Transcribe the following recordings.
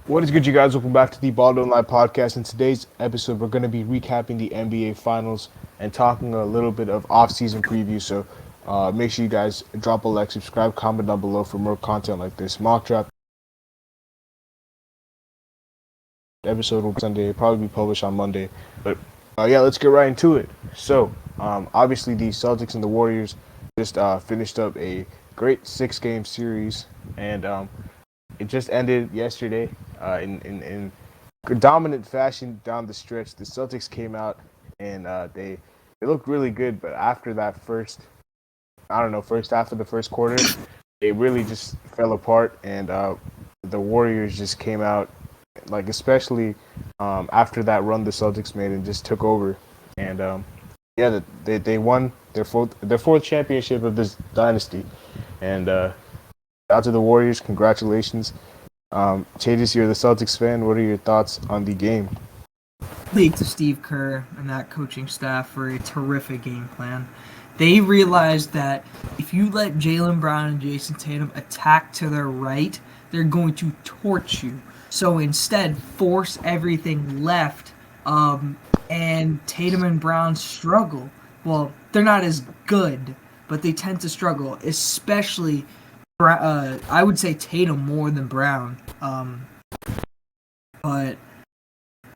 What is good, you guys? Welcome back to the Ball Don't Lie podcast. In today's episode, we're going to be recapping the NBA Finals and talking a little bit of off-season preview. So make sure you guys drop a like, subscribe, comment down below for more content like this. Mock draft episode will be Sunday, probably be published on Monday. But yeah, let's get right into it. So obviously, the Celtics and the Warriors just finished up a great 6-game series, and it just ended yesterday in dominant fashion down the stretch. The Celtics came out and they looked really good, but after that first half of the first quarter, they really just fell apart, and the Warriors just came out, like especially after that run the Celtics made, and just took over. And yeah, they won their fourth championship of this dynasty, and out to the Warriors, congratulations. Chages, you're the Celtics fan. What are your thoughts on the game? League to Steve Kerr and that coaching staff for a terrific game plan. They realized that if you let Jaylen Brown and Jason Tatum attack to their right, they're going to torch you. So instead, force everything left, and Tatum and Brown struggle. Well, they're not as good, but they tend to struggle, especially I would say Tatum more than Brown. But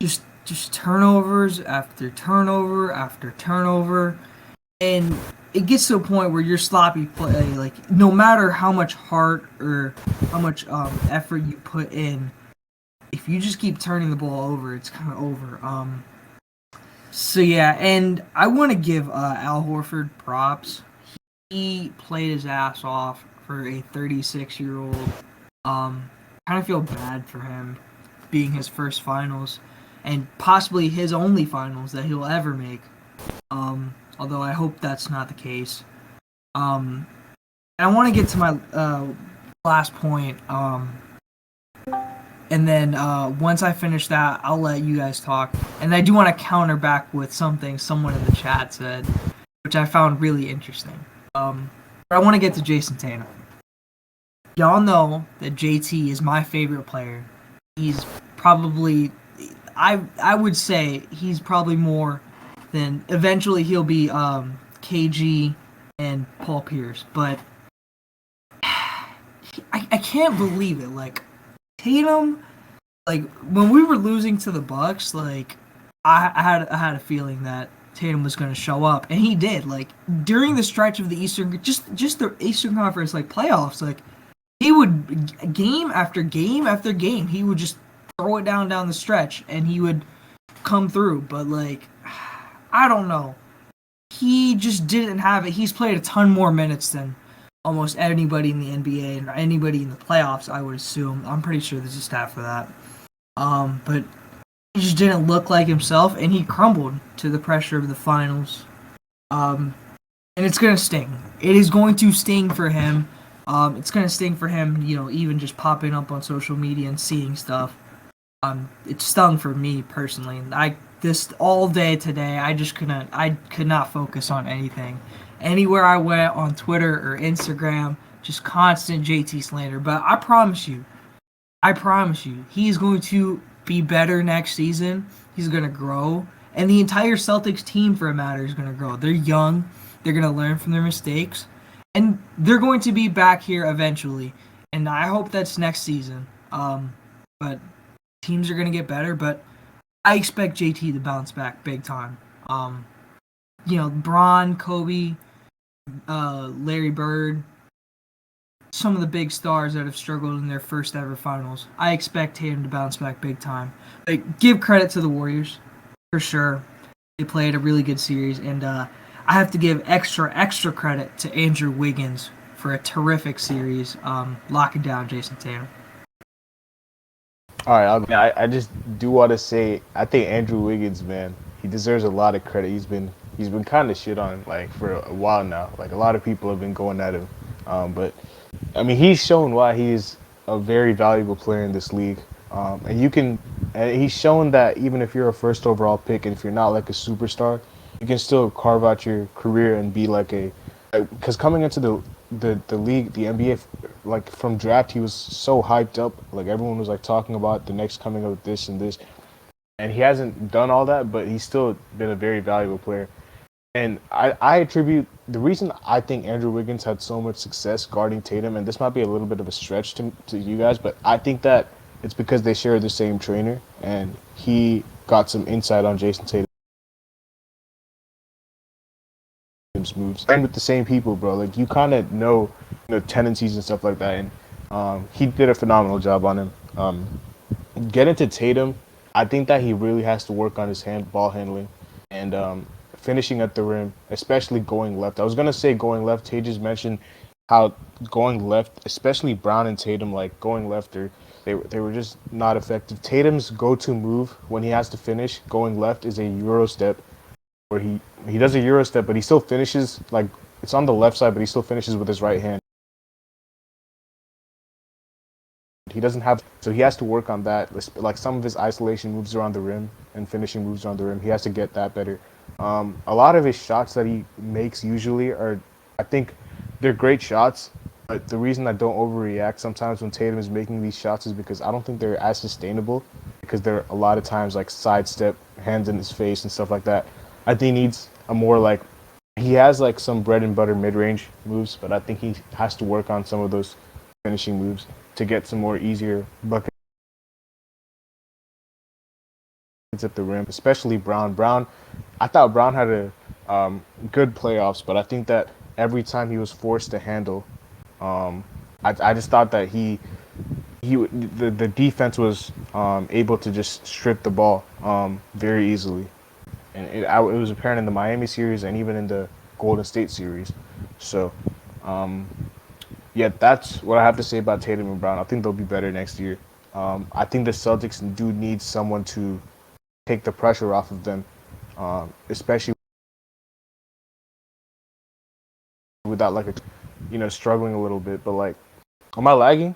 just turnovers after turnover after turnover, and it gets to a point where your sloppy play, like no matter how much heart or how much effort you put in, if you just keep turning the ball over, it's kind of over. So yeah, and I want to give Al Horford props. He played his ass off for a 36-year-old. Kind of feel bad for him being his first finals and possibly his only finals that he'll ever make. Although I hope that's not the case. And I want to get to my last point. And then once I finish that, I'll let you guys talk. And I do want to counter back with something someone in the chat said, which I found really interesting. But I want to get to Jason Tatum. Y'all know that JT is my favorite player. He's probably, I would say he's probably more than, eventually he'll be KG and Paul Pierce. But I can't believe it. Like, Tatum, like, when we were losing to the Bucks, like, I had a feeling that Tatum was going to show up, and he did. Like, during the stretch of the Eastern, just the Eastern Conference, like, playoffs, like, he would, game after game after game, he would just throw it down the stretch, and he would come through. But, like, I don't know. He just didn't have it. He's played a ton more minutes than almost anybody in the NBA and anybody in the playoffs, I would assume. I'm pretty sure there's a stat for that. But he just didn't look like himself, and he crumbled to the pressure of the finals. And it's going to sting. It is going to sting for him. It's going to sting for him, even just popping up on social media and seeing stuff. It stung for me personally. This all day today, I could not focus on anything. Anywhere I went on Twitter or Instagram, just constant JT slander. But I promise you, he's going to be better next season. He's going to grow. And the entire Celtics team, for a matter, is going to grow. They're young. They're going to learn from their mistakes. And they're going to be back here eventually. And I hope that's next season. But teams are going to get better. But I expect JT to bounce back big time. Bron, Kobe, Larry Bird, some of the big stars that have struggled in their first ever finals. I expect Tatum to bounce back big time. Like, give credit to the Warriors, for sure. They played a really good series, and I have to give extra credit to Andrew Wiggins for a terrific series, locking down Jason Tatum. All right, I just do want to say, I think Andrew Wiggins, man, he deserves a lot of credit. He's been kind of shit on, like, for a while now. Like, a lot of people have been going at him, but I mean, he's shown why he's a very valuable player in this league. And he's shown that even if you're a first overall pick and if you're not like a superstar, you can still carve out your career and be like because coming into the league, the NBA like from draft, he was so hyped up. Like everyone was like talking about the next coming of this and this, and he hasn't done all that, but he's still been a very valuable player. And I attribute the reason I think Andrew Wiggins had so much success guarding Tatum, and this might be a little bit of a stretch to you guys, but I think that it's because they share the same trainer, and he got some insight on Jason Tatum's moves. And with the same people, bro, like you kind of know, tendencies and stuff like that, and he did a phenomenal job on him. Getting to Tatum, I think that he really has to work on his ball handling and finishing at the rim, especially going left. I was gonna say going left. Tay just mentioned how going left, especially Brown and Tatum, like going left, they were just not effective. Tatum's go-to move when he has to finish going left is a Euro step, where he does a Euro step, but he still finishes like it's on the left side, but he still finishes with his right hand. He doesn't have, so he has to work on that. Like some of his isolation moves around the rim and finishing moves around the rim, he has to get that better. A lot of his shots that he makes usually are, I think, they're great shots. But the reason I don't overreact sometimes when Tatum is making these shots is because I don't think they're as sustainable. Because they're a lot of times like sidestep, hands in his face and stuff like that. I think he needs a more like, he has like some bread and butter mid range moves, but I think he has to work on some of those finishing moves to get some more easier buckets at the rim, especially Brown. I thought Brown had a good playoffs, but I think that every time he was forced to handle, I just thought that the defense was able to just strip the ball very easily, and it was apparent in the Miami series and even in the Golden State series. So, yeah, that's what I have to say about Tatum and Brown. I think they'll be better next year. I think the Celtics do need someone to take the pressure off of them, especially without like struggling a little bit. But like, am I lagging?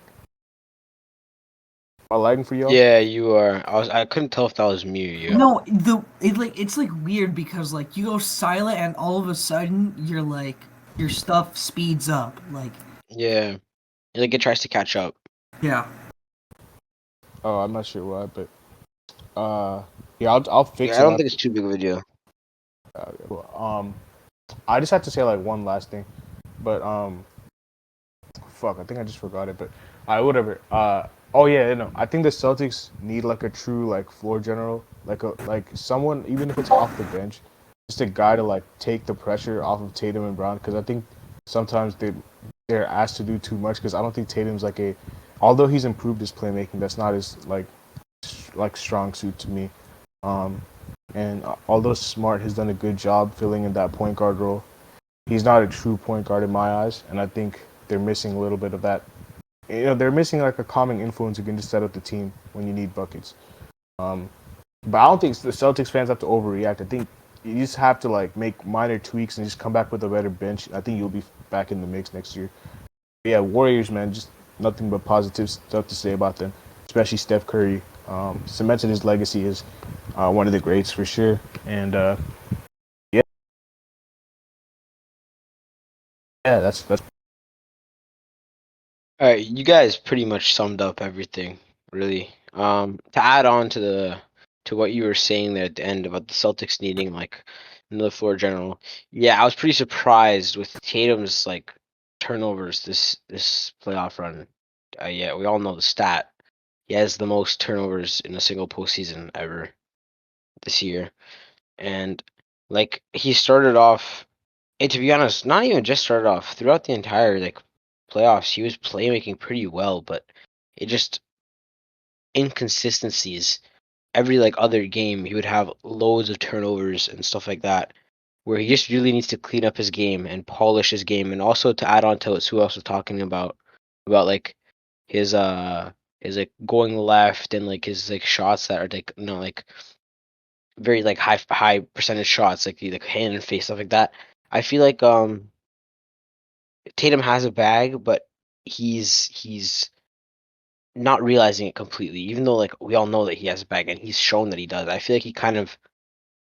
Am I lagging for y'all? Yeah, you are. I couldn't tell if that was me or you. No, it's like weird because like you go silent and all of a sudden you're like your stuff speeds up. Like Yeah. Like it tries to catch up. yeah. Oh, I'm not sure why, but yeah, I'll fix Yeah, I it don't after. think it's too big of a deal. Um, I just have to say like one last thing, but fuck, I think I just forgot it. But whatever. Oh yeah, no, I think the Celtics need like a true like floor general, like someone even if it's off the bench, just a guy to like take the pressure off of Tatum and Brown because I think sometimes they're asked to do too much because I don't think Tatum's like although he's improved his playmaking, that's not his like strong suit to me. Um, and although Smart has done a good job filling in that point guard role, he's not a true point guard in my eyes, and I think they're missing a little bit of that. They're missing like a calming influence who can just set up the team when you need buckets. But I don't think the Celtics fans have to overreact. I think you just have to like make minor tweaks and just come back with a better bench. I think you'll be back in the mix next year. But yeah, Warriors, man, just nothing but positive stuff to say about them, especially Steph Curry. Cemented his legacy as one of the greats for sure. And yeah, that's All right, you guys pretty much summed up everything, really. To add on to what you were saying there at the end about the Celtics needing like another floor general. Yeah, I was pretty surprised with Tatum's like turnovers this playoff run. Yeah, we all know the stat. He has the most turnovers in a single postseason ever this year, and like he started off. And to be honest, not even just started off throughout the entire like playoffs. He was playmaking pretty well, but it just inconsistencies. Every like other game, he would have loads of turnovers and stuff like that, where he just really needs to clean up his game and polish his game. And also to add on to what Sue else was talking about like his his like going left and like his like shots that are like like very like high percentage shots like the like hand and face stuff like that. I feel like Tatum has a bag, but he's not realizing it completely. Even though like we all know that he has a bag and he's shown that he does. I feel like he kind of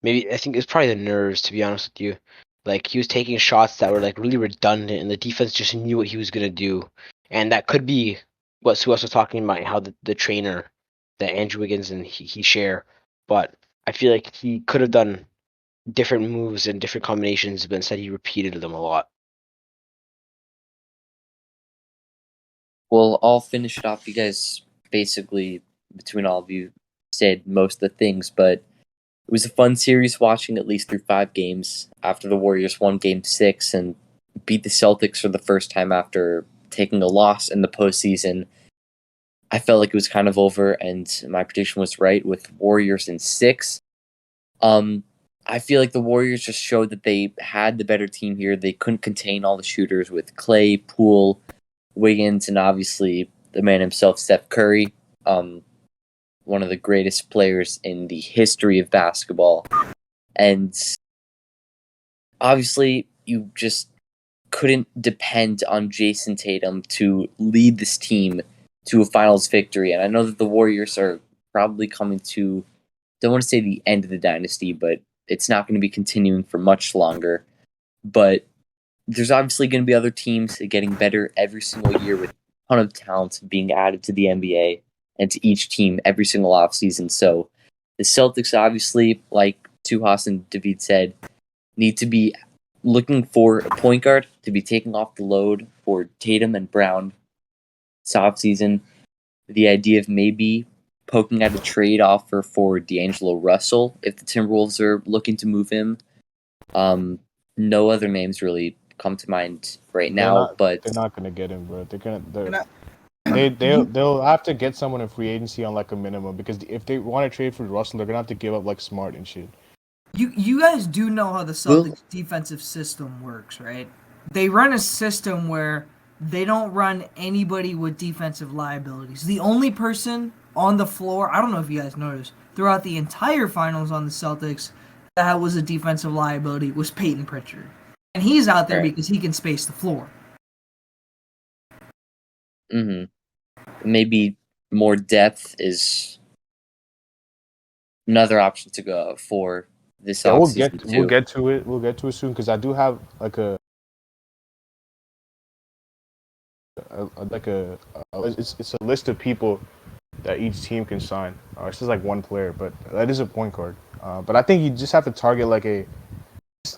maybe I think it's probably the nerves to be honest with you. Like he was taking shots that were like really redundant and the defense just knew what he was gonna do. And that could be what Sue was talking about, how the trainer that Andrew Wiggins and he share. But I feel like he could have done different moves and different combinations, but instead he repeated them a lot. Well, I'll finish it off. You guys basically, between all of you, said most of the things, but it was a fun series watching at least through 5 games after the Warriors won Game 6 and beat the Celtics for the first time after taking a loss in the postseason. I felt like it was kind of over, and my prediction was right with Warriors in 6. I feel like the Warriors just showed that they had the better team here. They couldn't contain all the shooters with Clay, Poole, Wiggins, and obviously the man himself, Steph Curry, one of the greatest players in the history of basketball. And obviously, you just couldn't depend on Jason Tatum to lead this team to a finals victory. And I know that the Warriors are probably coming to, don't want to say the end of the dynasty, but it's not going to be continuing for much longer. But there's obviously going to be other teams getting better every single year with a ton of talent being added to the NBA and to each team every single offseason. So the Celtics, obviously, like Tuhas and David said, need to be looking for a point guard to be taking off the load for Tatum and Brown this offseason. The idea of maybe poking at a trade offer for D'Angelo Russell if the Timberwolves are looking to move him. No other names really come to mind right now, but they're not gonna get him, bro. They'll have to get someone in free agency on like a minimum, because if they want to trade for Russell, they're gonna have to give up like Smart and shit. You guys do know how the Celtics defensive system works, right? They run a system where they don't run anybody with defensive liabilities. The only person on the floor, I don't know if you guys noticed, throughout the entire finals on the Celtics that was a defensive liability was Peyton Pritchard. And he's out there because he can space the floor. Mm-hmm. Maybe more depth is another option to go for this offseason. We'll get to it. We'll get to it soon, because I do have like it's a list of people that each team can sign. It's just like one player, but that is a point guard. But I think you just have to target like it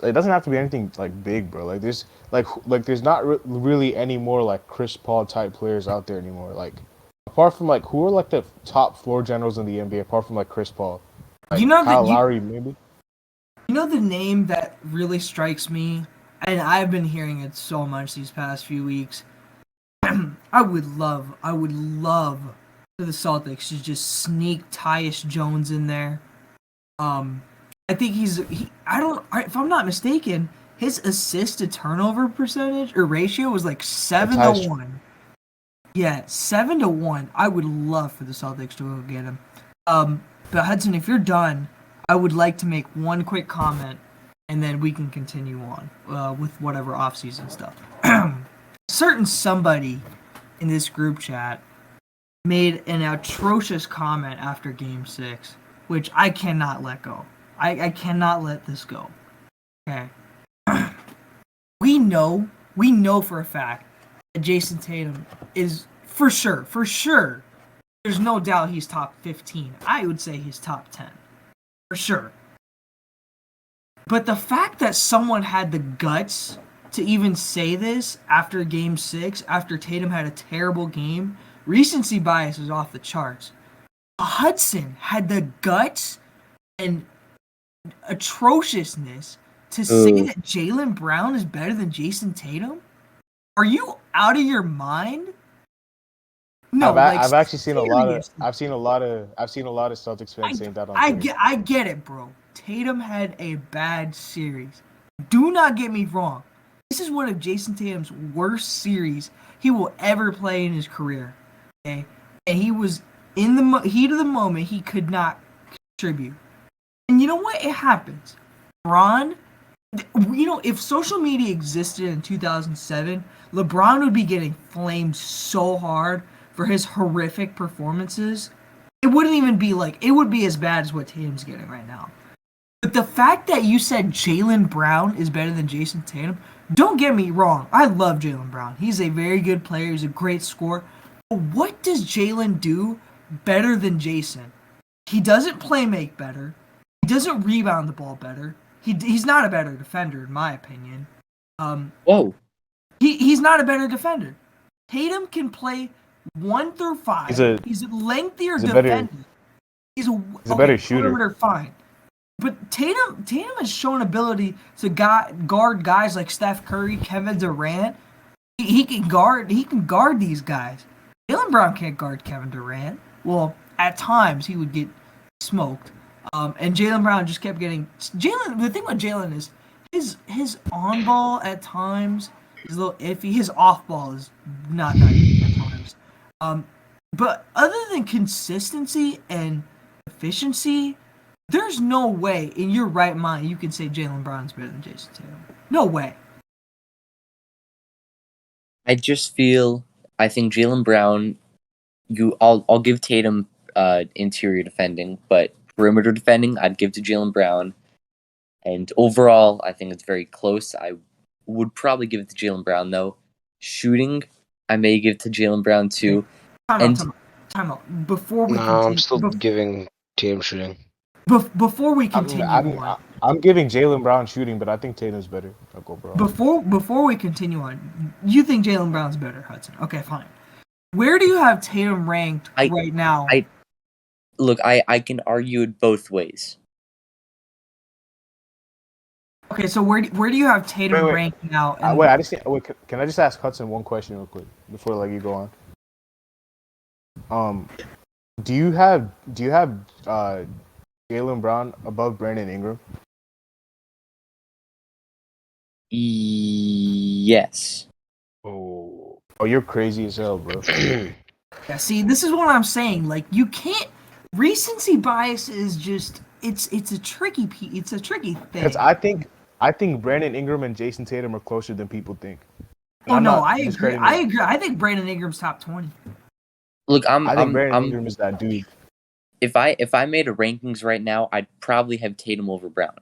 doesn't have to be anything like big, bro. Like there's there's not really any more like Chris Paul type players out there anymore. Like apart from like who are like the top floor generals in the NBA apart from like Chris Paul, like Kyle Lowry maybe. You know the name that really strikes me, and I've been hearing it so much these past few weeks. I would love for the Celtics to just sneak Tyus Jones in there. I think if I'm not mistaken, his assist to turnover percentage or ratio was like 7-1. Yeah, 7-1. I would love for the Celtics to go get him. But Hudson, if you're done, I would like to make one quick comment, and then we can continue on with whatever off-season stuff. Certain somebody in this group chat made an atrocious comment after Game 6, which I cannot let go. I cannot let this go. Okay. We know for a fact that Jason Tatum is for sure. There's no doubt he's top 15. I would say he's top 10. For sure. But the fact that someone had the guts to even say this after Game 6, after Tatum had a terrible game, recency bias is off the charts. Hudson had the guts and atrociousness to say that Jaylen Brown is better than Jason Tatum? Are you out of your mind? No, I've actually seen a lot of Celtics fans saying that on Twitter. I get it, bro. Tatum had a bad series. Do not get me wrong. This is one of Jason Tatum's worst series he will ever play in his career. Okay? And he was in the heat of the moment. He could not contribute. And you know what? It happens. LeBron, if social media existed in 2007, LeBron would be getting flamed so hard for his horrific performances. It wouldn't even be it would be as bad as what Tatum's getting right now. But the fact that you said Jaylen Brown is better than Jason Tatum, don't get me wrong. I love Jaylen Brown. He's a very good player. He's a great scorer. But what does Jaylen do better than Jason? He doesn't play make better. He doesn't rebound the ball better. He's not a better defender, in my opinion. Whoa. He's not a better defender. Tatum can play 1 through 5. He's a lengthier defender. He's a better shooter. Perimeter, fine. But Tatum has shown ability to guard guys like Steph Curry, Kevin Durant. He can guard these guys. Jaylen Brown can't guard Kevin Durant. Well, at times he would get smoked. And Jaylen Brown just kept getting the thing with Jaylen is his on ball at times is a little iffy. His off ball is not that good at times. But other than consistency and efficiency, there's no way in your right mind you can say Jaylen Brown's better than Jason Tatum. No way. I think Jaylen Brown. I'll give Tatum interior defending, but perimeter defending I'd give to Jaylen Brown. And overall, I think it's very close. I would probably give it to Jaylen Brown though. Shooting, I may give to Jaylen Brown too. Time out. Before we continue, I'm still giving Tatum shooting. Before we continue, I'm giving Jaylen Brown shooting, but I think Tatum's better. I'll go Brown. Before we continue on, you think Jaylen Brown's better, Hudson? Okay, fine. Where do you have Tatum ranked right now? I can argue it both ways. Okay, so where do you have Tatum ranked now? Can I just ask Hudson one question real quick before you go on? Do you have Jaylen Brown above Brandon Ingram? Yes. Oh, you're crazy as hell, bro. Yeah, see, this is what I'm saying. You can't. Recency bias is just it's a tricky thing. Because I think Brandon Ingram and Jason Tatum are closer than people think. And I agree. I think Brandon Ingram's top 20. Look, I think Brandon Ingram is that dude. If I made a rankings right now, I'd probably have Tatum over Brown.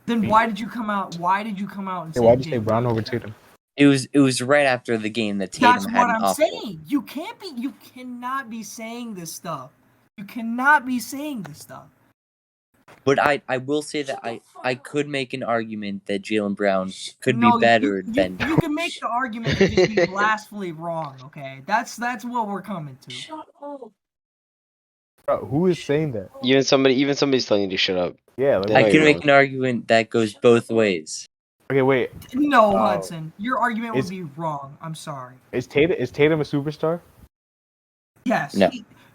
Then why did you come out and say why'd you say Brown over Tatum? It was right after the game that Tatum That's had what an I'm awful. saying. You cannot be saying this stuff. You cannot be saying this stuff. But I will say that I could make an argument that Jaylen Brown could be better than. You can make the argument and just be blissfully wrong. Okay, that's what we're coming to. Shut up. Bro, who is saying that? Even somebody's telling you to shut up. Yeah, I can make an argument that goes both ways. Okay, wait. No, Hudson, your argument would be wrong. I'm sorry. Is Tatum a superstar? Yes. No.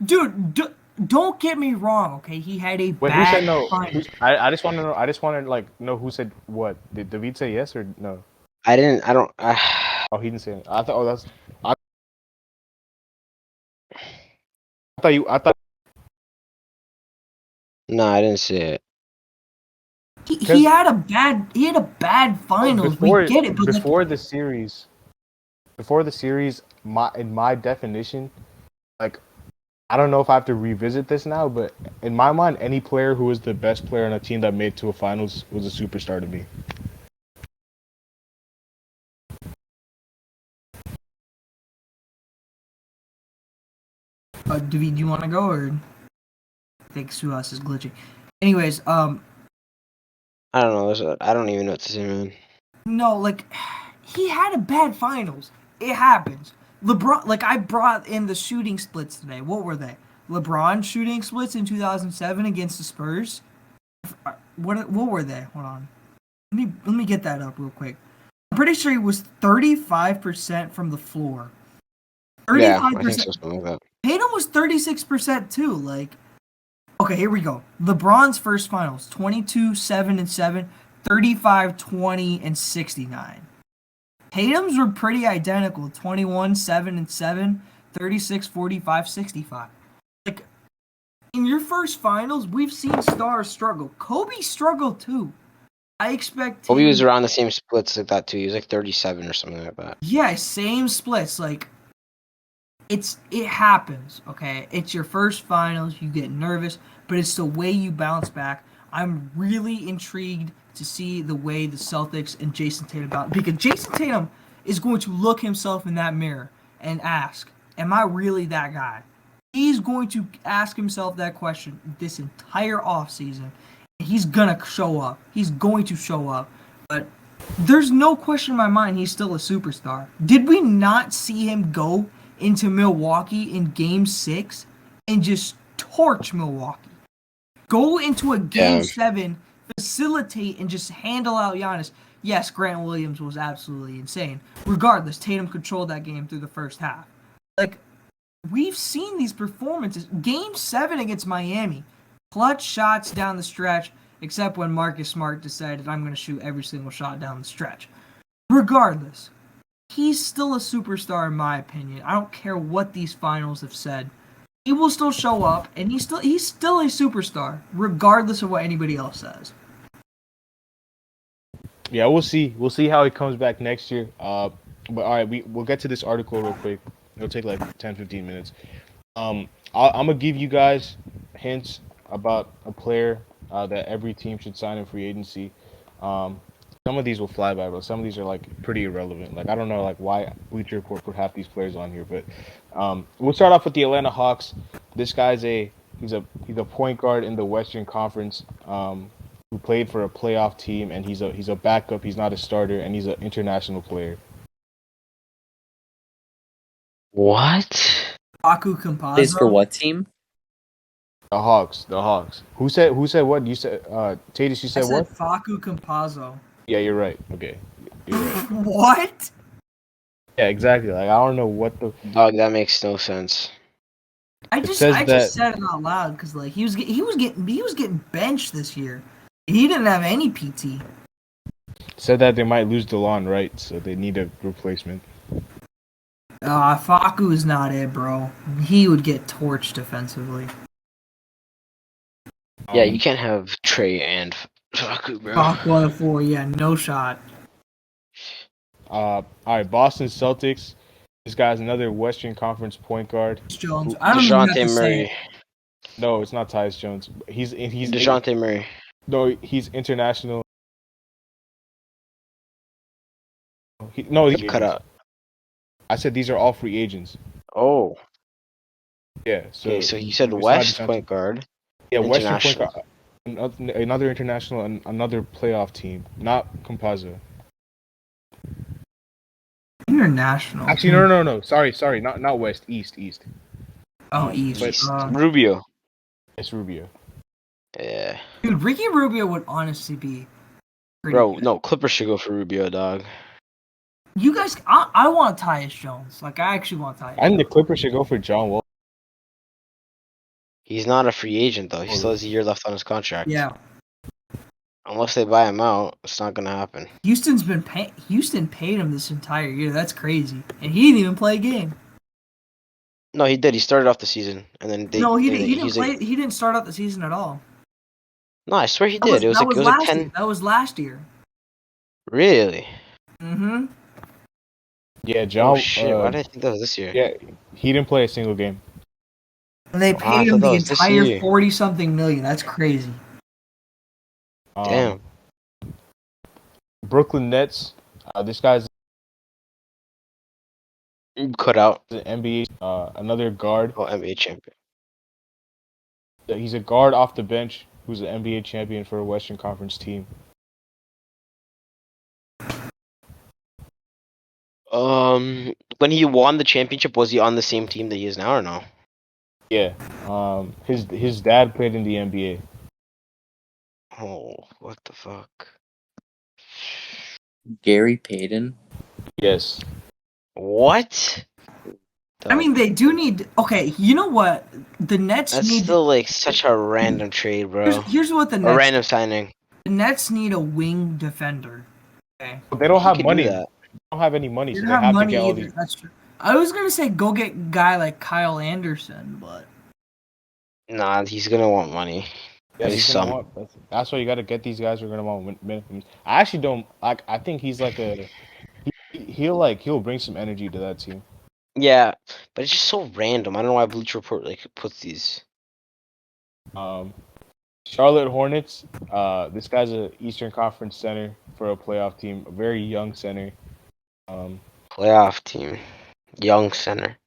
Dude, don't get me wrong. Okay, he had a Wait, bad who said no? final. I just want to know. I just want to know who said what. Did David say yes or no? I didn't. I don't. Oh, he didn't say it. I thought. Oh, that's. I thought. No, I didn't say it. He had a bad finals. We get it, but before the series, in my definition, I don't know if I have to revisit this now, but in my mind, any player who was the best player on a team that made to a finals was a superstar to me. David, do you want to go or? I think Suhas is glitching. Anyways, I don't know. I don't even know what to say, man. No, he had a bad finals. It happens. LeBron, I brought in the shooting splits today. What were they? LeBron shooting splits in 2007 against the Spurs. What were they? Hold on. Let me get that up real quick. I'm pretty sure he was 35% from the floor. 35%. Yeah, I think so, something like that. Tatum was 36% too. Okay, here we go. LeBron's first finals, 22-7-7, 35-20, 69. Tatum's were pretty identical, 21-7-7, 36-45, 65. In your first finals, we've seen stars struggle. Kobe struggled too. I expect Kobe was around the same splits like that too. He was 37 or something like that. Yeah, same splits. It happens, okay? It's your first finals, you get nervous, but it's the way you bounce back. I'm really intrigued to see the way the Celtics and Jason Tatum got, because Jason Tatum is going to look himself in that mirror and ask, am I really that guy? He's going to ask himself that question this entire offseason. He's going to show up. He's going to show up. But there's no question in my mind he's still a superstar. Did we not see him go into Milwaukee in Game 6 and just torch Milwaukee? Go into a Game 7, facilitate, and just handle out Giannis. Yes, Grant Williams was absolutely insane. Regardless, Tatum controlled that game through the first half. Like, we've seen these performances. Game 7 against Miami. Clutch shots down the stretch, except when Marcus Smart decided I'm going to shoot every single shot down the stretch. Regardless, he's still a superstar in my opinion. I don't care what these finals have said. He will still show up, and he's still a superstar, regardless of what anybody else says. Yeah, we'll see. We'll see how he comes back next year. But all right, we'll get to this article real quick. It'll take like 10, 15 minutes. I'm gonna give you guys hints about a player that every team should sign in free agency. Some of these will fly by, but some of these are like pretty irrelevant. Like I don't know like why Bleacher Report put half these players on here, but we'll start off with the Atlanta Hawks. This guy's he's a point guard in the Western Conference who played for a playoff team, and he's a backup. He's not a starter, and he's an international player. What? Facu Campazzo. Plays for what team? The Hawks. Who said what? You said Tatis, you said what? Facu Campazzo. Yeah, you're right. Okay. You're right. What? Yeah, exactly. Like I don't know what the Dog, that makes no sense. I just said it out loud because like he was getting benched this year. He didn't have any PT. said that they might lose DeLon Wright, so they need a replacement. Facu is not it, bro. He would get torched defensively. Yeah, you can't have Trey and Facu, bro. Facu 4, yeah, no shot. All right, Boston Celtics. This guy's another Western Conference point guard. Jones. I don't even have to say it. No, it's not Tyus Jones. He's DeJounte Murray. No, he's international. He's Cut out. I said these are all free agents. Oh. Yeah. So, Okay, so you said West point guard. Yeah, Western point guard. Another international and another playoff team, not Campazzo. International. Actually, no. Sorry. Not West. East. Oh, East. Rubio. It's Rubio. Yeah. Dude, Ricky Rubio would honestly be pretty Bro, good. no, Clippers should go for Rubio, dog. You guys, I want Tyus Jones. Like, I actually want Tyus And the Jones. Clippers should go for John Wall. He's not a free agent, though. He still has a year left on his contract. Yeah. Unless they buy him out, it's not going to happen. Houston paid him this entire year. That's crazy. And he didn't even play a game. No, he did. He started off the season, and then they. No, he didn't play. He didn't start out the season at all. No, I swear he did. It was like 10. That was last year. Really? Mm-hmm. Yeah, John. Oh shit! Why did I think that was this year? Yeah, he didn't play a single game. And they paid him the entire year. 40-something million. That's crazy. Damn. Brooklyn Nets. This guy's Cut out. an NBA. Another guard. Oh, NBA champion. He's a guard off the bench who's an NBA champion for a Western Conference team. When he won the championship, was he on the same team that he is now, or no? Yeah. His dad played in the NBA. Oh, what the fuck? Gary Payton. Yes. What? I mean, they do need. Okay, you know what? The Nets That's need. still like such a random trade, bro. Here's what the A Nets. random signing. The Nets need a wing defender. Okay. But they don't have He can money. do They that. don't have any money, They Oh, so don't they have have to money get all either. these. That's true. I was gonna say go get a guy like Kyle Anderson, but Nah, he's gonna want money. Yeah, At least he's gonna some. want, that's why you got to get these guys who are gonna want minimums. I actually don't like. I think he's like he'll bring some energy to that team. Yeah, but it's just so random. I don't know why Bleacher Report like puts these. Charlotte Hornets. This guy's a Eastern Conference center for a playoff team. A very young center. Playoff team. Young center.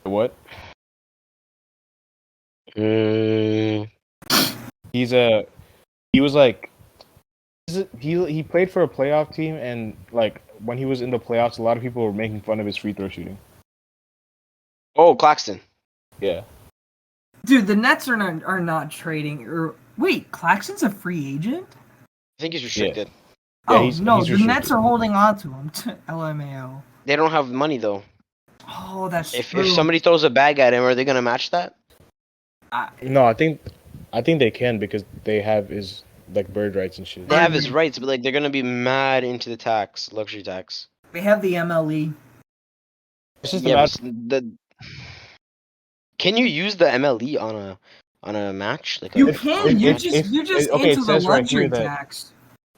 What? Mm, He was like he played for a playoff team, and like when he was in the playoffs, a lot of people were making fun of his free throw shooting. oh, Claxton. Yeah. Dude, the Nets are not trading. Or wait, Claxton's a free agent? I think he's restricted. Yeah, Oh he's no, the restricted. Nets are holding on to him. LMAO. They don't have money though. Oh, that's If true. somebody throws a bag at him, are they gonna match that? No, I think they can because they have his like bird rights and shit. They have his rights, but like they're gonna be mad into the tax, luxury tax. They have the MLE. It's just a Yeah, matter. but can you use the MLE on a match? Like You a, can. You just okay, into it the says right here luxury that tax.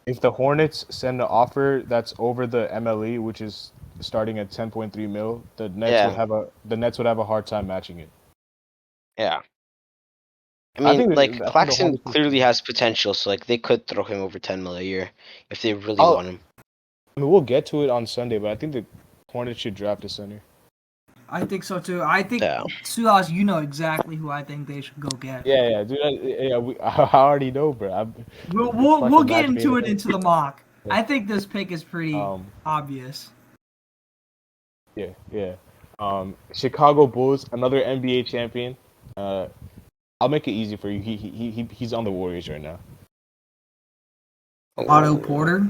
if the Hornets send an offer that's over the MLE, which is starting at 10.3 mil, the Nets would have a hard time matching it. Yeah. I I mean, think like the Claxton Hornets- clearly has potential, so like they could throw him over 10 mil a year if they really I'll- want him. I mean, we'll get to it on Sunday, but I think the Hornets should draft a center. I think so too. I think Yeah. Suhas, you know exactly who I think they should go get. Yeah, dude. I already know, bro. We'll get into it into the mock. I think this pick is pretty obvious. Yeah. Chicago Bulls, another NBA champion. I'll make it easy for you. He's on the Warriors right now. Otto Porter.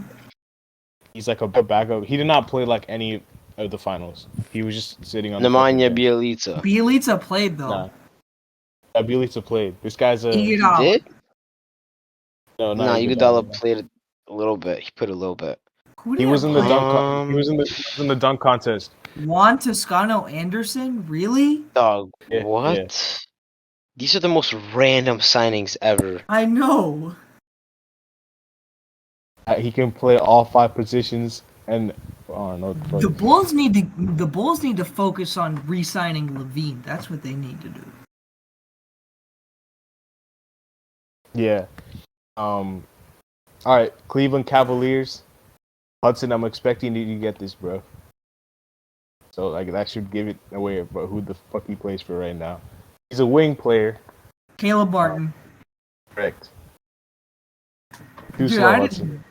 He's like a backup. He did not play like any of the finals. He was just sitting on Nemanja the Bjelica. Bjelica played though. Nah. Bjelica played. This guy's a He did? no, Nah, not Iguodala played a little bit. He put a little bit. He was in the dunk. He was in the dunk contest. Juan Toscano Anderson, really? Dog, Yeah, what? yeah. These are the most random signings ever. I know. He can play all 5 positions, and oh no, The Bulls need to focus on re-signing Levine. That's what they need to do. Yeah. All right, Cleveland Cavaliers. Hudson, I'm expecting you to get this, bro. So like that should give it away about who the fuck he plays for right now. He's a wing player. Caleb Martin. Correct. Dude, Hudson.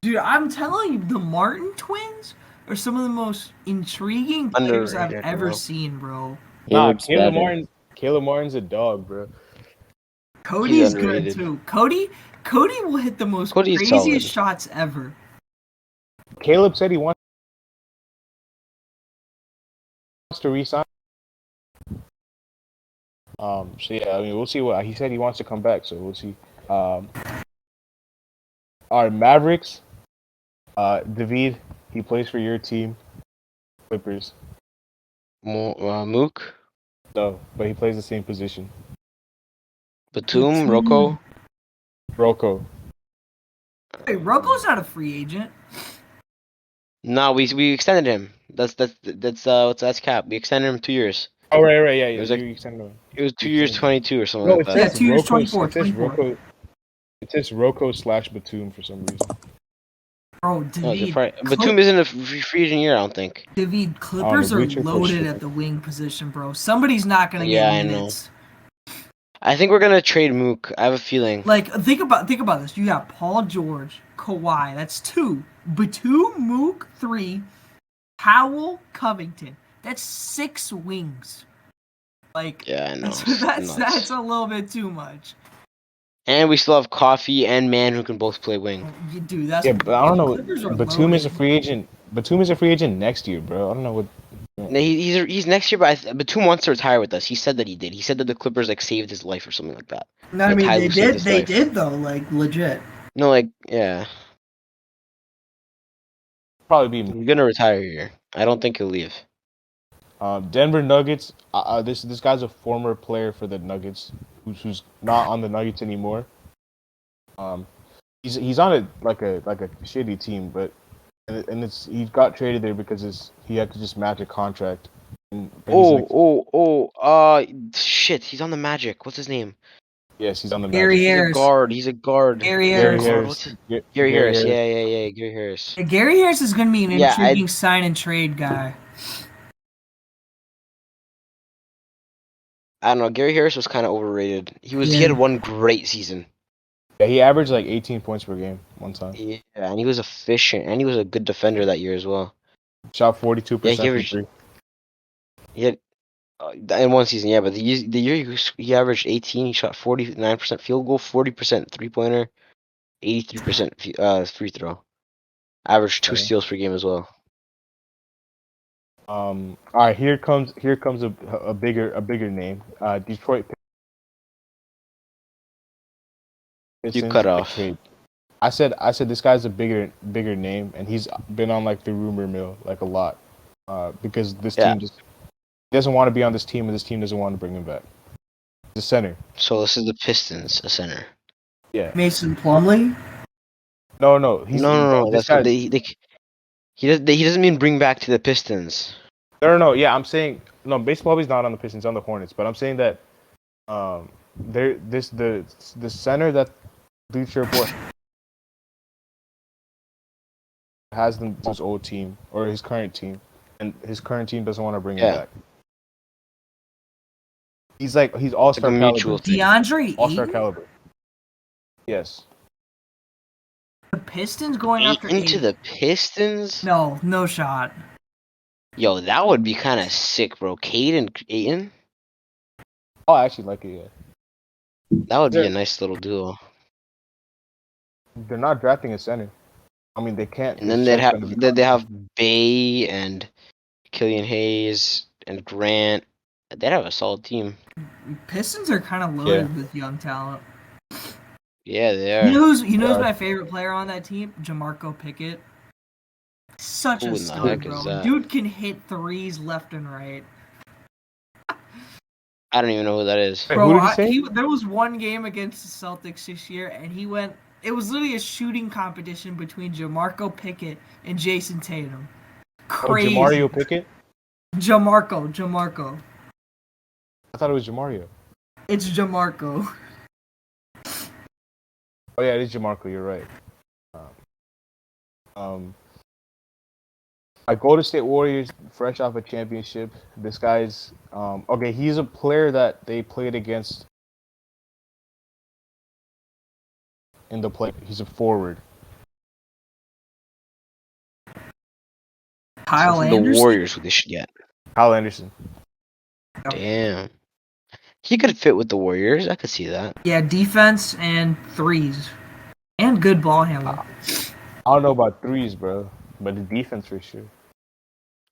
Dude, I'm telling you, the Martin twins are some of the most intriguing players I've ever seen, bro. Nah, Caleb Martin's a dog, bro. Cody's good too. Cody will hit the most craziest shots ever. Caleb said he wants to resign. So yeah, I mean, we'll see what he said. He wants to come back, so we'll see. All right, Mavericks. David, he plays for your team, Clippers. Mook? No, but he plays the same position. Batum, Rocco? Rocco. Hey, Rocco's not a free agent. No, we extended him. That's cap. We extended him 2 years. Oh right, yeah. It was like extended him. It was 2 years 22 or something like that. Yeah, 2 years 24. It says Rocco / Batum for some reason. Bro, David. Batum isn't a free agent year, I don't think. David, Clippers are loaded at the wing position, bro. Somebody's not gonna get minutes. I think we're gonna trade Mook. I have a feeling. Like, think about this. You got Paul George, Kawhi. That's 2. Batum, Mook, 3. Powell, Covington. That's 6 wings. Like, yeah, I know. That's a little bit too much. And we still have Coffee and Man who can both play wing. Dude, that's but I don't know. Batum is a free agent. Batum is a free agent next year, bro. I don't know what. No, he's next year, but Batum wants to retire with us. He said that he did. He said that the Clippers like saved his life or something like that. No, I mean they did. They did though, like legit. No, like yeah. Probably be. He's gonna retire here. I don't think he'll leave. Denver Nuggets. This guy's a former player for the Nuggets, who's not on the Nuggets anymore. He's on a shitty team, but he got traded there because he had to just match a contract. But he's like, Shit, he's on the Magic. What's his name? yes, he's on the Gary Magic. He's a Harris. guard. He's a guard. Gary He's a Gary Harris. guard. Harris. What's his... Gary Gary Harris. Harris. Yeah. Gary Harris. Yeah, Gary Harris is going to be an Yeah, intriguing sign and trade guy. I don't know. Gary Harris was kind of overrated. He Yeah. had one great season. Yeah, he averaged like 18 points per game one time. Yeah, and he was efficient, and he was a good defender that year as well. Shot 42% Yeah, he from averaged. three. He had in one season, yeah, but the year he averaged 18, he shot 49% field goal, 40% 3-pointer, 83% free throw. Averaged 2 Okay. steals per game as well. All right, here comes a bigger name. Detroit Pistons. You cut the off. trade. I said this guy's a bigger name, and he's been on like the rumor mill like a lot. Because this team just doesn't want to be on this team, and this team doesn't want to bring him back. The center. So this is the Pistons, a center. Yeah. Mason Plumlee? No. No. This That's what guy. he doesn't mean bring back to the Pistons. No. Yeah, I'm saying no. Baseball is not on the Pistons, on the Hornets. But I'm saying that the center that Bleacher Report has his old team or his current team, and his current team doesn't want to bring him back. He's all-star Like a mutual caliber. thing. DeAndre All-star Ayton? caliber. Yes. The Pistons going after Into Ayton? the Pistons? No shot. Yo, that would be kind of sick, bro. Cade and Ayton? Oh, I actually like it. Yeah. That would be a nice little duo. They're not drafting a center. I mean, they can't. And then they have Bay and Killian Hayes and Grant. They'd have a solid team. Pistons are kind of loaded with young talent. Yeah, they are. You know who's my favorite player on that team? Jamarco Pickett. Such Who a in the stud, heck is bro. that? Dude can hit threes left and right. I don't even know who that is. Wait, Bro, who did you say? there was one game against the Celtics this year, and he went. It was literally a shooting competition between Jamarco Pickett and Jason Tatum. Crazy. Oh, Jamario Pickett? Jamarco. I thought it was Jamario. It's Jamarco. Oh yeah, it is Jamarco. You're right. My Golden State Warriors, fresh off a championship. This guy's okay. He's a player that they played against in the play. He's a forward. Kyle The Anderson. Warriors, who they should get. Kyle Anderson. Damn. He could fit with the Warriors. I could see that. Yeah, defense and threes, and good ball handling. I don't know about threes, bro, but the defense for sure.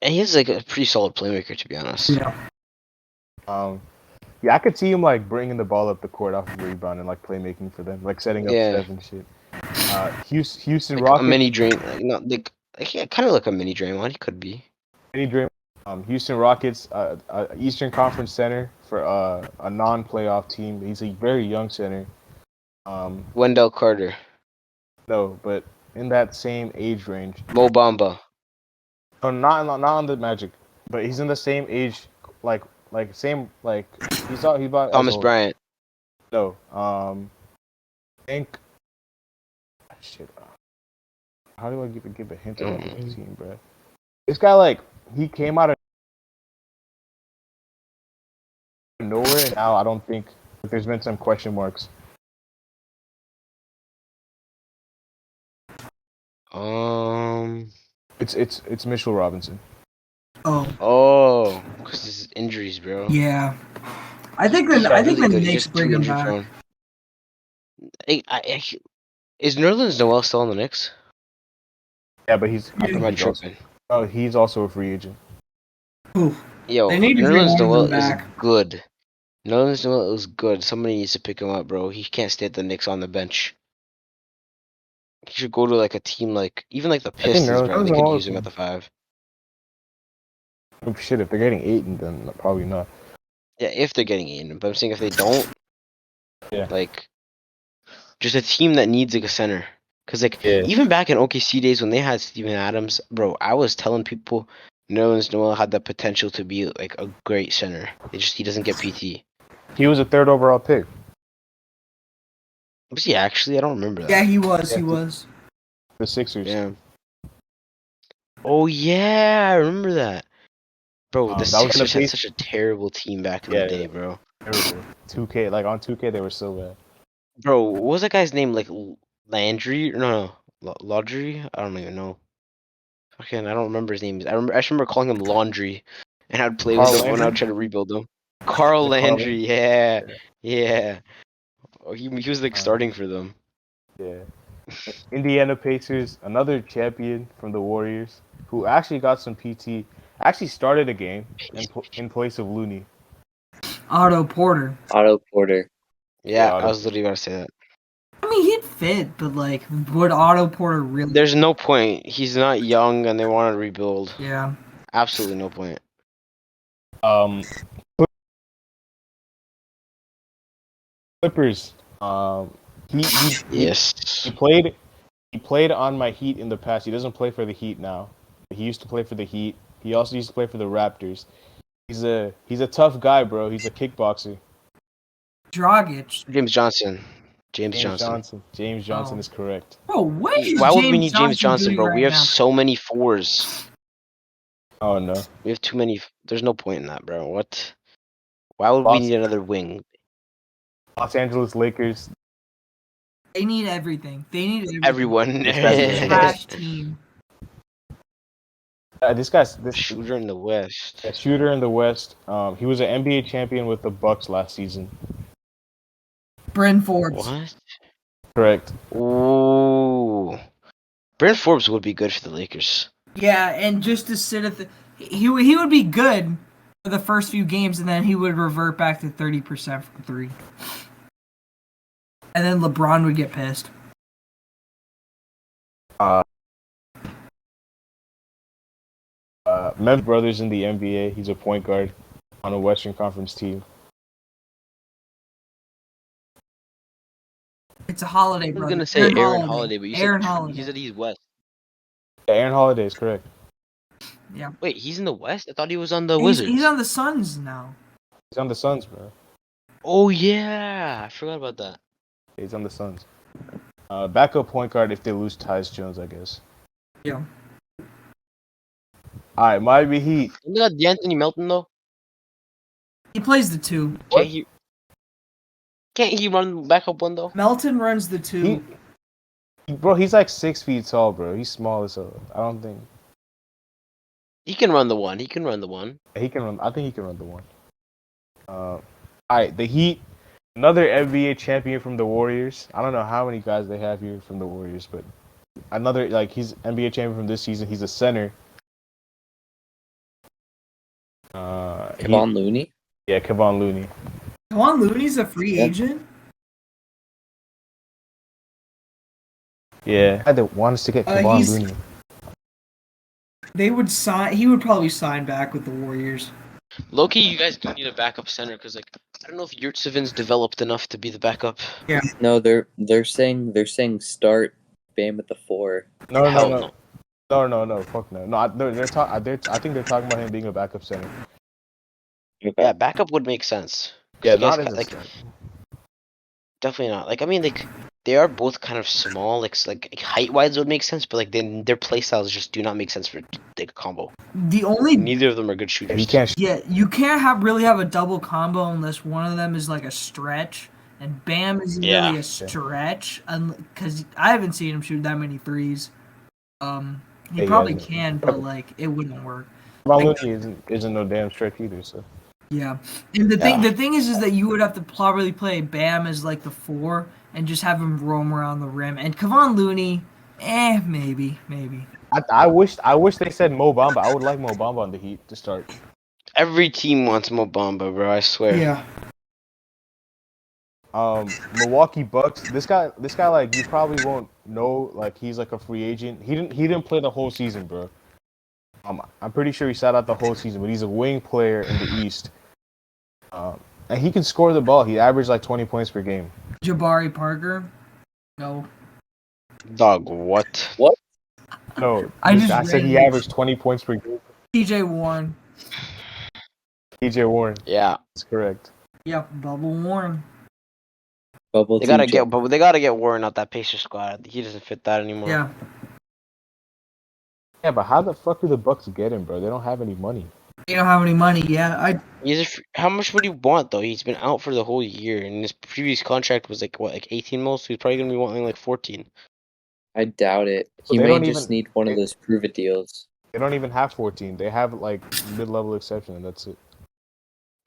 And he's like a pretty solid playmaker, to be honest. Yeah. Yeah, I could see him like bringing the ball up the court off of rebound and like playmaking for them, like setting up Steph and shit. Houston Like Rockets. a mini Draymond, kind of like a mini Draymond. He could be. Houston Rockets, Eastern Conference center for a non-playoff team. He's a very young center. Wendell Carter. No, but in that same age range. Mo Bamba. Oh, not on the Magic, but he's in the same age, he's about Thomas Bryant. No, I think. Shit. How do I give a hint about the team, bro? This guy, he came out of nowhere, and now I don't think there's been some question marks. It's Mitchell Robinson. Oh, because this is injuries, bro. Yeah. I think the Knicks bring him back. Is Nerlens Noel still on the Knicks? Yeah, but he's also a free agent. Ooh. Yo, They need to bring Nerlens one of Noel them is back. good. Nerlens Noel is good. Somebody needs to pick him up, bro. He can't stay at the Knicks on the bench. He should go to a team even the Pistons, bro. They could use him at the 5. Oh, shit, if they're getting Ayton, then probably not. Yeah, if they're getting Ayton. But I'm saying if they don't, yeah. Just a team that needs a center. Because even back in OKC days when they had Steven Adams, bro, I was telling people Nerlens Noel had the potential to be like a great center. He doesn't get PT. He was a 3rd overall pick. Was he actually? I don't remember that. Yeah, he was. Yeah, He was. The Sixers. Yeah. Oh yeah, I remember that. Bro, the that was in the Sixers had Pace- such a terrible team back in Yeah, the day, bro. Terrible. 2K, like on 2K, they were so bad. Bro, what was that guy's name? Like Landry? No, Laundry? I don't even know. Fucking, I don't remember his name. I just remember calling him Laundry, and I'd play Carl with him when I'd Landry? try to rebuild him. Carl The Carl Landry, yeah. Oh, he was like starting for them. Yeah. Indiana Pacers, another champion from the Warriors, who actually got some PT. Actually started a game in place of Looney. Otto Porter. Otto Porter. Yeah, Yeah, I was literally gonna say that. I mean, he'd fit, but like, would Otto Porter really? There's no point. He's not young, and they want to rebuild. Yeah. Absolutely no point. Clippers. He Yes. played on my Heat in the past. He doesn't play for the Heat now. He used to play for the Heat. He also used to play for the Raptors. He's a tough guy, bro. He's a kickboxer. Dragic. James Johnson. James James Johnson. Johnson. James Johnson Oh. is correct. Bro, what is Why would we James need James Johnson, doing bro? right We have now? so many fours. Oh no. We have too many. There's no point in that, bro. What? Why would we need another wing? Los Angeles Lakers. They need everything. They need Everyone. Trash team. This Shooter in the West. a shooter in the West. He was an NBA champion with the Bucks last season. Bryn Forbes. What? Correct. Ooh. Brent Forbes would be good for the Lakers. Yeah, and just to sit at the, he would be good for the first few games, and then he would revert back to 30% from three. And then LeBron would get pissed. Memphis Brothers in the NBA. He's a point guard on a Western Conference team. It's a Holiday, I was brother. gonna say Aaron Holiday, but you Aaron said Holiday. you said he's West. Yeah, Aaron Holiday is correct. Yeah. Wait, he's in the West? I thought he was on the He's Wizards. on the Suns now. He's on the Suns, bro. Oh yeah, I forgot about that. He's on the Suns. Backup point guard if they lose Tyus Jones, I guess. Yeah. All right, Miami Heat. Isn't that D'Anthony Melton though? He plays the two. What? Can't he run backup one though? Melton runs the two. Bro, he's like 6 feet tall, bro. He's small as hell. I don't think He can run the one. He can run the one. he can run. I think he can run the one. All right, the Heat. Another NBA champion from the Warriors. I don't know how many guys they have here from the Warriors, but another he's NBA champion from this season. He's a center. Kevon Looney. Yeah, Kevon Looney. Kevon Looney's a free agent. Yeah, I want us to get Kevon Looney. They would sign. He would probably sign back with the Warriors. Loki, you guys do need a backup center because like I don't know if Yurtseven's developed enough to be the backup. No, they're saying start Bam at the 4. No, Hell no, fuck no. No, I think they're talking about him being a backup center. Yeah, backup would make sense. Yeah, You guys not as a like center. definitely not. Like I mean, like they are both kind of small. Like height wise would make sense, but like their play styles just do not make sense for like a combo. The only Neither of them are good shooters. He can't. you can't really have a double combo unless one of them is like a stretch, and Bam isn't really a stretch, because I haven't seen him shoot that many threes. He probably can, but like it wouldn't work. Kevon Looney isn't no damn stretch either. So Yeah, and the thing is that you would have to probably play Bam as like the 4 and just have him roam around the rim. And Kevon Looney, maybe. I wish they said Mo Bamba. I would like Mo Bamba on the Heat to start. Every team wants Mo Bamba, bro. I swear. Yeah. Milwaukee Bucks. This guy, like you probably won't know. Like he's like a free agent. He didn't play the whole season, bro. I'm pretty sure he sat out the whole season, but he's a wing player in the East. And he can score the ball. He averaged like 20 points per game. Jabari Parker. No. Dog, what? No, I said he averaged 20 points per game. TJ Warren. TJ Warren. Yeah, That's correct. Yep, Bubble Warren. Bubble they gotta TJ. but they gotta get Warren out that Pacers squad. He doesn't fit that anymore. Yeah. Yeah, but how the fuck do the Bucks get him, bro? They don't have any money. You don't have any money. Yeah, How much would he want though? He's been out for the whole year, and his previous contract was like 18 mil, so he's probably gonna be wanting like 14. I doubt it. He Well, they may don't just even- need one of those prove it deals. They don't even have 14. They have like mid-level exception, and that's it.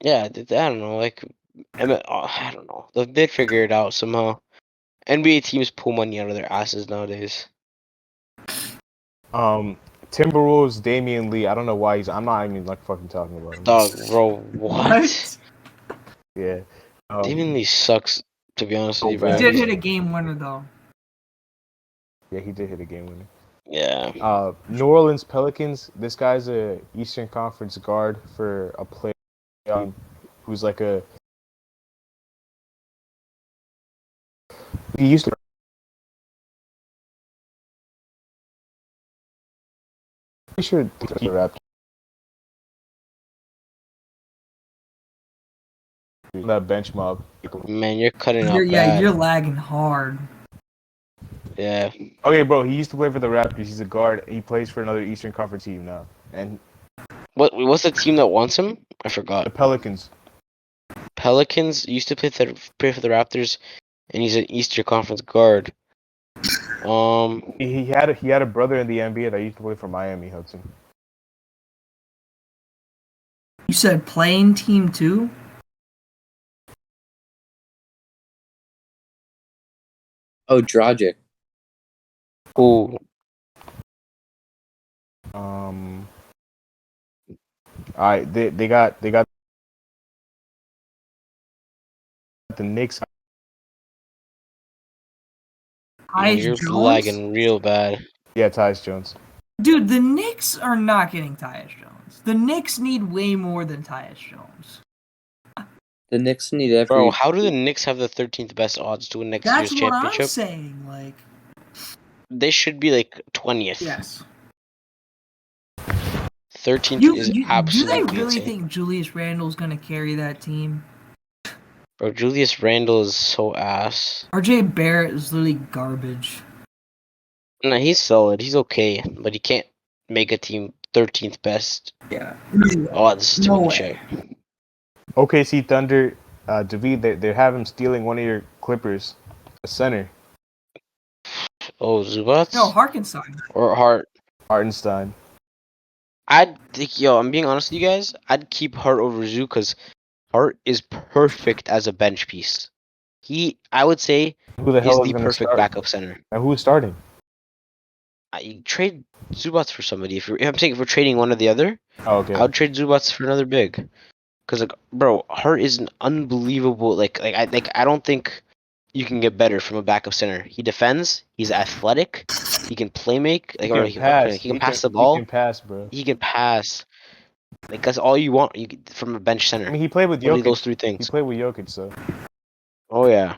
Yeah, I don't know. I don't know. They'd figure it out somehow. NBA teams pull money out of their asses nowadays. Timberwolves, Damian Lee. I don't know why I'm not even like fucking talking about him. Dog, bro, what? Yeah. Damon Lee sucks, to be honest with you, He bro. he did hit a game winner though. Yeah, he did hit a game winner. Yeah. New Orleans Pelicans. This guy's a Eastern Conference guard for a player who's like a. He used to. Pretty sure the Raptors. That bench mob. Man, you're cutting out You're, bad. you're lagging hard. Yeah. Okay, bro. He used to play for the Raptors. He's a guard. He plays for another Eastern Conference team now, and What's the team that wants him? I the forgot. Pelicans. Pelicans used to play for the Raptors, and he's an Eastern Conference guard. He had a brother in the NBA that used to play for Miami, Hudson. You said playing team too? Oh, Dragic. Who? Alright, they got the Knicks. Tyus You're Jones? lagging real bad. Yeah, Tyus Jones. Dude, the Knicks are not getting Tyus Jones. The Knicks need way more than Tyus Jones. The Knicks need every. Bro, how do the Knicks have the 13th best odds to win next That's year's what I'm championship? saying. Like, They should be like 20th. yes. 13th is Do they absolutely really insane. think Julius Randle's gonna carry that team? Bro, Julius Randle is so ass. RJ Barrett is literally garbage. No, he's solid. He's okay, but he can't make a team 13th best Yeah. odds to No win the way. check. OKC Thunder, David, they have him stealing one of your Clippers, a center, Oh, Zubats? No, Harkenstein. Or Hart? Hartenstein. I'd think, I'm being honest with you guys. I'd keep Hart over Zoo because Hart is perfect as a bench piece. I would say, Who the he's hell is the going to perfect start? backup center. And who's starting? You trade Zubats for somebody. I'm saying if we're trading one or the other, Oh, okay. I would trade Zubats for another big. Because like, bro, Hart is an unbelievable. I don't think you can get better from a backup center. He defends. He's athletic. He can play make. He can pass. He can pass the ball. He can pass, bro. He can pass. Like that's all you want from a bench center. I mean, he played with Only Jokic. those three He things. played with Jokic, so. Oh yeah,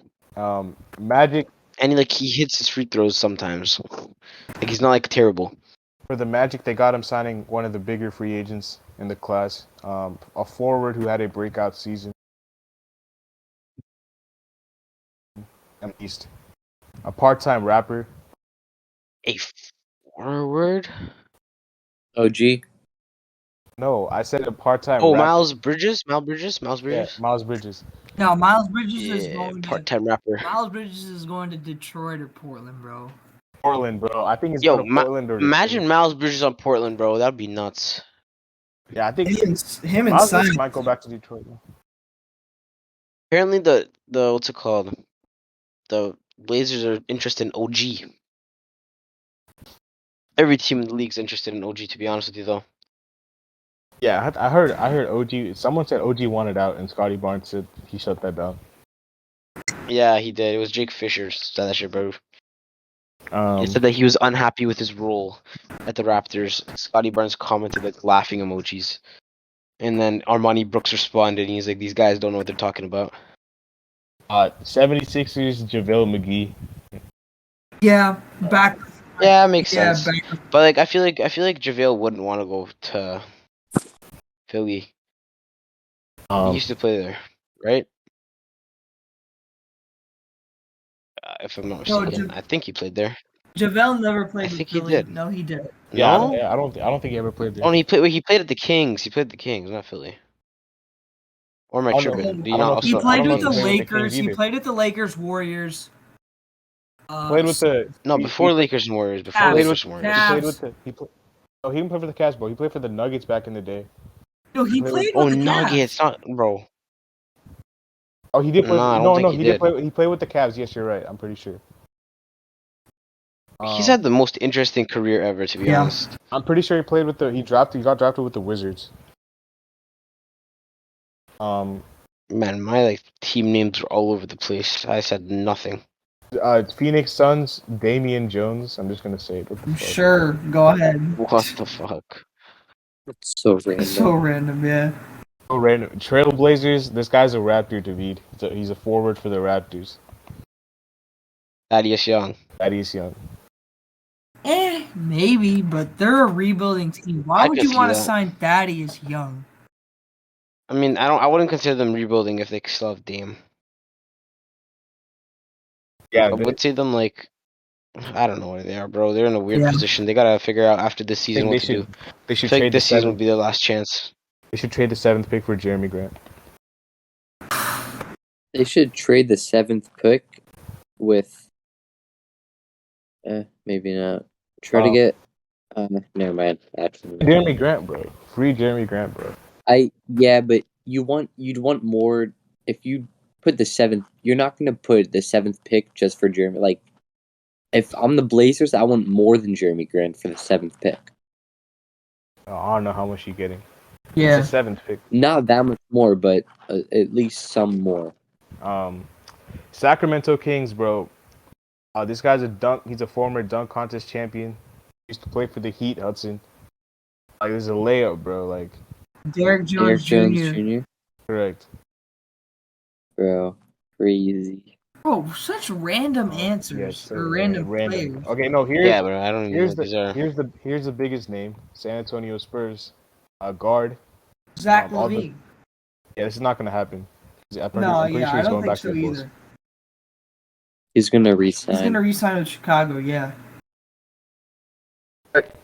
Magic. and he hits his free throws sometimes. Like he's not like terrible. For the Magic, they got him signing one of the bigger free agents in the class. A forward who had a breakout season. At least. A part-time rapper. A forward? OG. No, I said a part-time Oh, rapper. Miles Bridges. Miles Bridges. Yeah, Miles Bridges. No, Miles Bridges is Yeah, going part-time rapper. Miles Bridges is going to Detroit or Portland, bro. Portland, bro. I think it's Yo, going to Portland or imagine Detroit. Miles Bridges on Portland, bro. That'd be nuts. Yeah, I think Him and Miles Simon. Bridges might go back to Detroit. Apparently, the what's it called? The Blazers are interested in OG. Every team in the league's interested in OG. To be honest with you, though. Yeah, I heard OG. Someone said OG wanted out, and Scotty Barnes said he shut that down. Yeah, he did. It was Jake Fisher said that shit, bro. Um, He said that he was unhappy with his role at the Raptors. Scotty Barnes commented like laughing emojis. And then Armani Brooks responded, and he's like, these guys don't know what they're talking about. 76ers, JaVale McGee. Yeah, back. Yeah, it makes Yeah, sense. back. But like I feel like JaVale wouldn't want to go to Philly. He Um, used to play there, right? If I'm not No, mistaken, I think he played there. JaVale never I played with think he Philly. did. No, he didn't. yeah, No? I don't think he ever played there. Oh, he played. Wait, he played at the Kings. He played at the Kings, not Philly. Or am I I don't know. tripping? Do I you don't not know if He also I at played the don't know with if he the Kings? played with the Kings Lakers. He either. played with the Lakers, Warriors. Played with the No, he, before Lakers and Warriors. Before Cavs. Lakers and he Warriors. played with Cavs. the oh, he didn't play for the Cavs, bro. He played for the Nuggets back in the day. No, he played with- played Oh, with the Cavs. Nuggets, not bro. Oh, he did play. No, I don't No, think no, he he did did. play. He played with the Cavs. Yes, you're right. I'm pretty sure. He's had the most interesting career ever, to be Yeah. honest. I'm pretty sure he played with the. He got drafted with the Wizards. Man, my like team names were all over the place. I said nothing. Phoenix Suns, Damian Jones. I'm just gonna say it. What the fuck? Sure, go ahead. What the fuck? It's so random. So random, yeah. So random. Trailblazers. This guy's a Raptor, David. He's a forward for the Raptors. Thaddeus Young. Thaddeus Young. Maybe, but they're a rebuilding team. Why I would could you see want to that. sign Thaddeus Young? I mean, I wouldn't consider them rebuilding if they still have Dame. Yeah, I would say them like, I don't know where they are, bro. They're in a weird Yeah. position. They gotta figure out after this I season think what to do. they I should feel like trade the this season would seventh. be their last chance. They should trade the 7th pick for Jeremy Grant. They should trade the 7th pick with. Maybe not. Try to get. Never mind. Actually, Jeremy Grant, bro. Free Jeremy Grant, bro. but you'd want more if you put the 7th. You're not gonna put the 7th pick just for Jeremy. Like, if I'm the Blazers, I want more than Jeremy Grant for the 7th pick. I don't know how much you're getting. Yeah. It's the 7th pick. Not that much more, but at least some more. Sacramento Kings, bro. This guy's a dunk. He's a former dunk contest champion. He used to play for the Heat, Hudson. It was a layup, bro. Like, Derek Jones, Jr. correct. Bro, crazy. Bro, such random answers Yes, sir. or random players. Okay, no. Yeah, but I don't even know Here's what these are. here's the biggest name. San Antonio Spurs. Guard. Zach all the- Levine. Yeah, this is not gonna happen. I'm pretty No, sure yeah, I he's don't going think back so to the Bulls. either. He's gonna He's resign. gonna resign with Chicago, yeah.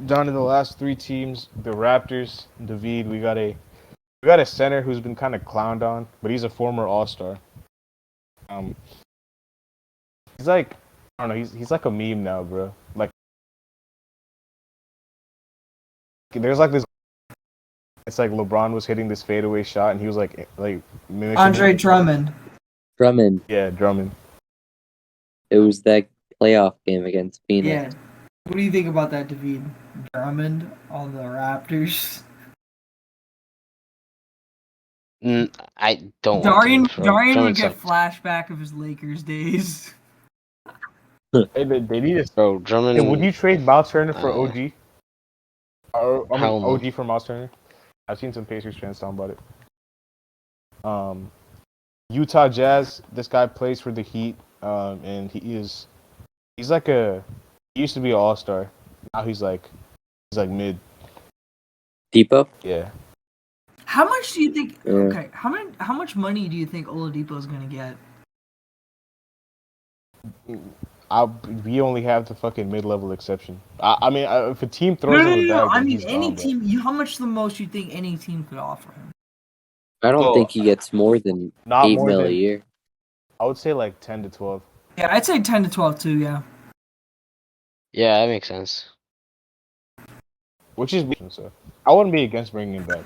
Down to the last 3 teams, the Raptors. David, we got a center who's been kind of clowned on, but he's a former All-Star. He's like, I don't know, he's like a meme now, bro. Like, there's like this. It's like LeBron was hitting this fadeaway shot, and he was like mimicking Andre it. Drummond. Drummond. Yeah, Drummond. It was that playoff game against Phoenix. Yeah. What do you think about that, David? Drummond on the Raptors. I don't. Darian want to, bro. would Drummond get sucks. flashback of his Lakers days. They need to. Bro, Drummond. Hey, would you trade Miles Turner for OG? Or Hell no. OG for Miles Turner? I've seen some Pacers fans talking about it. Utah Jazz. This guy plays for the Heat, and he's like he used to be an All-Star. Now he's like mid. Depot? Yeah. How much do you think? Yeah. Okay, how much money do you think Oladipo is gonna get? We only have the fucking mid-level exception. I mean, if a team throws him a bag, I then mean, he's any gone, bro. team. How much the most you think any team could offer him? I don't Well, think he gets more than Not 8 more mil a than year. I would say like 10 to 12. Yeah, I'd say 10 to 12 too. Yeah. Yeah, that makes sense. Which is so I wouldn't be against bringing him back.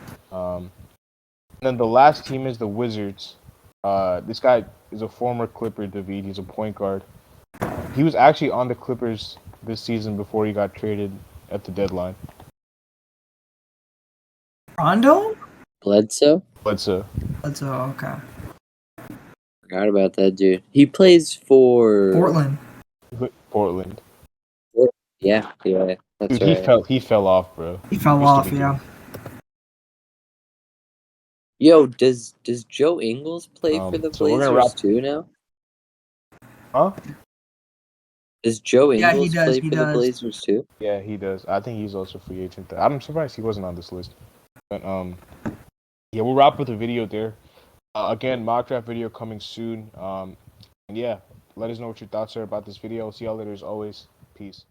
Then the last team is the Wizards. This guy is a former Clipper, David. He's a point guard. He was actually on the Clippers this season before he got traded at the deadline. Rondo? Bledsoe? Bledsoe. That's okay. Forgot about that dude. He plays for Portland. Portland. Yeah, that's Dude, right. he fell off, bro. He fell Used to off. be Yeah. good. Yo, does Joe Ingles play for the So we're gonna Blazers wrap. too now? Huh? Does Joe Yeah, he Ingles does, play he for the does. Blazers too? Yeah, he does. I think he's also free agent. I'm surprised he wasn't on this list. But yeah, we'll wrap with the video there. Again, mock draft video coming soon. And yeah, let us know what your thoughts are about this video. See y'all later as always. Peace.